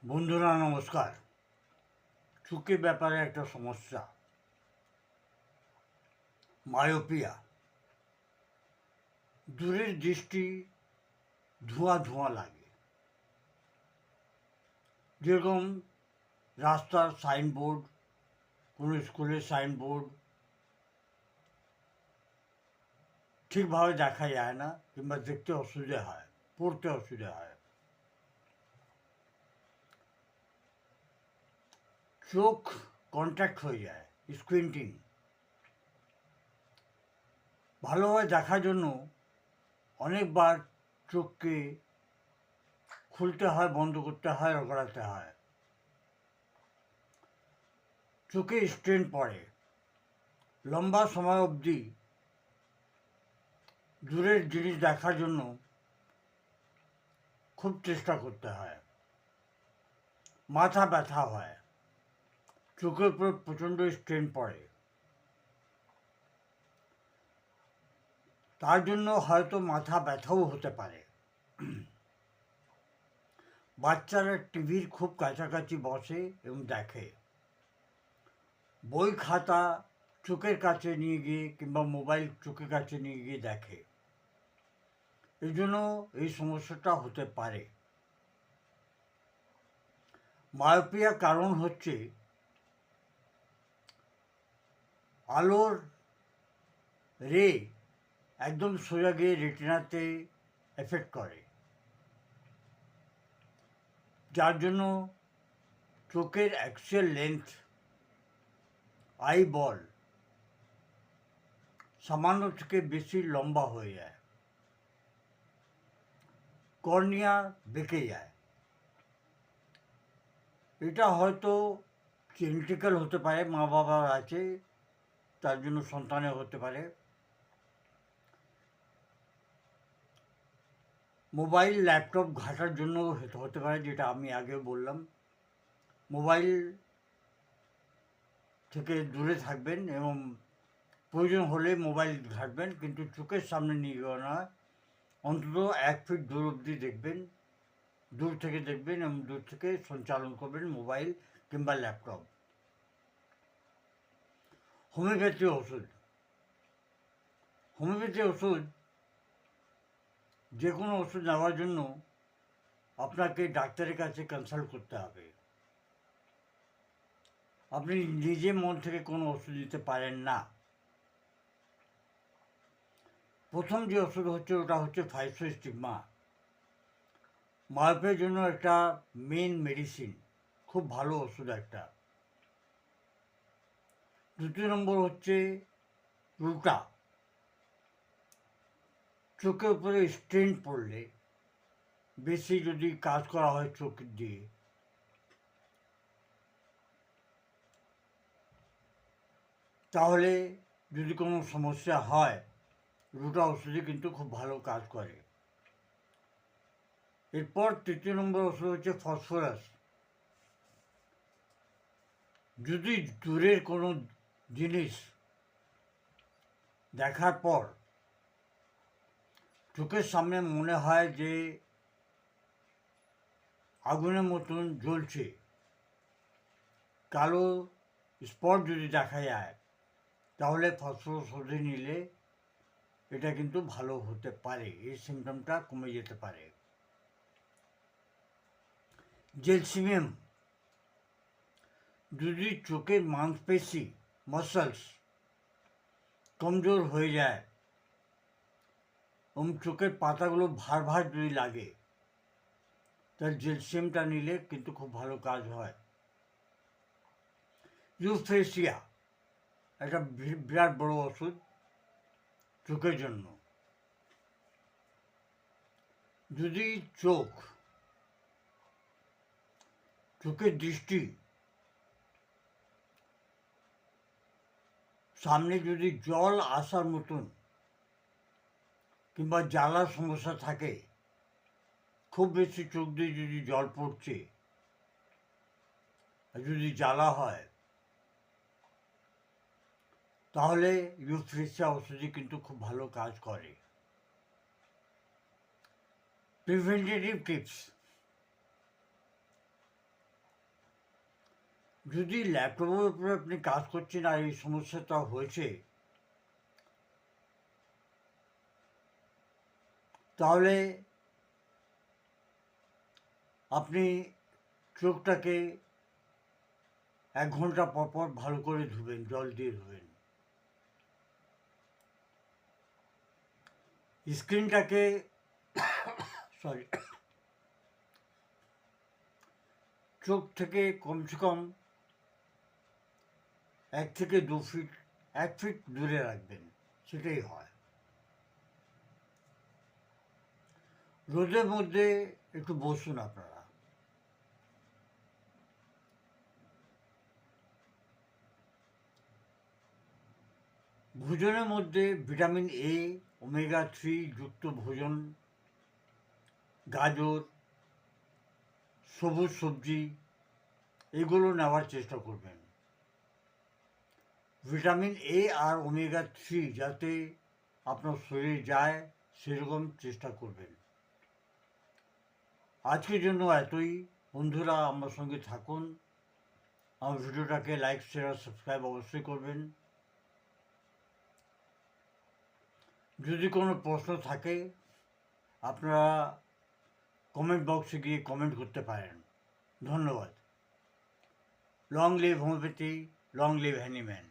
বন্ধুরা নমস্কার। চোখের ব্যাপারে একটা সমস্যা, মায়োপিয়া। দূরের দৃষ্টি ধোঁয়া ধোঁয়া লাগে, যেরকম রাস্তার সাইনবোর্ড, কোনো স্কুলের সাইনবোর্ড ঠিকভাবে দেখা যায় না, কিংবা দেখতে অসুবিধা হয়, পড়তে অসুবিধা হয়। চোখ কন্ট্রাক্ট হয়ে যায়, স্কুইন্টিং। ভালোভাবে দেখার জন্য অনেকবার চোখকে খুলতে হয়, বন্ধ করতে হয়, রগড়াতে হয়। চোখে স্ট্রেন পড়ে, লম্বা সময় অবধি দূরের জিনিস দেখার জন্য খুব চেষ্টা করতে হয়। মাথা ব্যথা হয়, চোখের উপর প্রচণ্ড স্ট্রেন পড়ে। তার জন্য হয়তো মাথা ব্যথাও হতে পারে। বাচ্চারা টিভির খুব কাছাকাছি বসে এবং দেখে, বই খাতা চোখের কাছে নিয়ে গিয়ে কিংবা মোবাইল চোখের কাছে নিয়ে গিয়ে দেখে, এই জন্য এই সমস্যাটা হতে পারে। মায়োপিয়ার কারণ হচ্ছে আলোর রে একদম সোজা গিয়ে রেটিনাতে এফেক্ট করে, যার জন্য চোখের অ্যাকচুয়াল লেন্থ, আই বল, সামান্য থেকে বেশি লম্বা হয়ে যায়, কর্নিয়া বেঁকে যায়। এটা হয়তো জেনেটিক্যাল হতে পারে, মা বাবার আছে, তার জন্য সন্তানের হতে পারে। মোবাইল ল্যাপটপ ঘাটার জন্য হতে পারে, যেটা আমি আগে বললাম। মোবাইল থেকে দূরে থাকবেন এবং প্রয়োজন হলে মোবাইল ঘাটবেন, কিন্তু চোখের সামনে নিয়ে যাওয়া নয়। অন্তত 1 ফিট দূর অবধি দেখবেন, দূর থেকে দেখবেন এবং দূর থেকে সঞ্চালন করবেন মোবাইল কিংবা ল্যাপটপ। হোমিওপ্যাথি ওষুধ, হোমিওপ্যাথি ওষুধ, যে কোনো ওষুধ নেওয়ার জন্য আপনাকে ডাক্তারের কাছে কনসাল্ট করতে হবে। আপনি নিজে মন থেকে কোনো ওষুধ দিতে পারেন না। প্রথম যে ওষুধ হচ্ছে ওটা হচ্ছে ফাইসোস্টিগমা, মায়োপিয়ার জন্য একটা মেন মেডিসিন, খুব ভালো ওষুধ একটা। দ্বিতীয় নম্বর হচ্ছে রুটা। চোখের উপরে স্ট্রেন পড়লে, বেশি যদি কাজ করা হয় চোখ দিয়ে, তাহলে যদি কোনো সমস্যা হয়, রুটা ওষুধে কিন্তু খুব ভালো কাজ করে। এরপর তৃতীয় নম্বর ওষুধ হচ্ছে ফসফরাস। যদি দূরের কোনো জিনিস দেখার পর চোখের সামনে মনে হয় যে আগুনের মতন জ্বলছে, কালো স্পট যদি দেখা যায়, তাহলে ফসফরাস ওষুধ নিলে এটা কিন্তু ভালো হতে পারে, এই সিমটমটা কমে যেতে পারে। জেলসিমিয়াম, যদি চোখের মাংসপেশি মাসলস কমজোর হয়ে যায় এবং চোখের পাতাগুলো ভার ভার যদি লাগে, তাহলে জেলসিয়ামটা নিলে কিন্তু খুব ভালো কাজ হয়। ইউফ্রেসিয়া একটা বিরাট বড় ওষুধ চোখের জন্য। যদি চোখের দৃষ্টি সামনে যদি জল আসার মতন কিংবা জ্বালার সমস্যা থাকে, খুব বেশি চোখ দিয়ে যদি জল পড়ছে, যদি জ্বালা হয়, তাহলে ইউফ্রেসিয়া ওষুধই কিন্তু খুব ভালো কাজ করে। প্রিভেন্টেটিভ টিপস, যদি ল্যাপটপের উপরে আপনি কাজ করছেন আর এই সমস্যাটা হয়েছে, তাহলে আপনি চোখটাকে 1 ঘন্টা পর পর ভালো করে ধুবেন, জল দিয়ে ধুবেন। স্ক্রিনটাকে সরি চোখ থেকে কমসে কম 1 থেকে 2 ফিট 1 ফিট দূরে রাখবেন, সেটাই হয়। রোদের মধ্যে একটু বসুন আপনারা। ভোজনের মধ্যে ভিটামিন এ, ওমেগা-3 যুক্ত ভোজন, গাজর, সবুজ সবজি এগুলো নেওয়ার চেষ্টা করবেন। ভিটামিন এ আর ওমেগা-3 যাতে আপনার শরীরে যায় সেরকম চেষ্টা করবেন। আজকের জন্য এতই। বন্ধুরা আমার সঙ্গে থাকুন, আমার ভিডিওটাকে লাইক, শেয়ার, সাবস্ক্রাইব অবশ্যই করবেন। যদি কোনো প্রশ্ন থাকে আপনারা কমেন্ট বক্সে গিয়ে কমেন্ট করতে পারেন। ধন্যবাদ। Long live homeopathy, long live Hahnemann.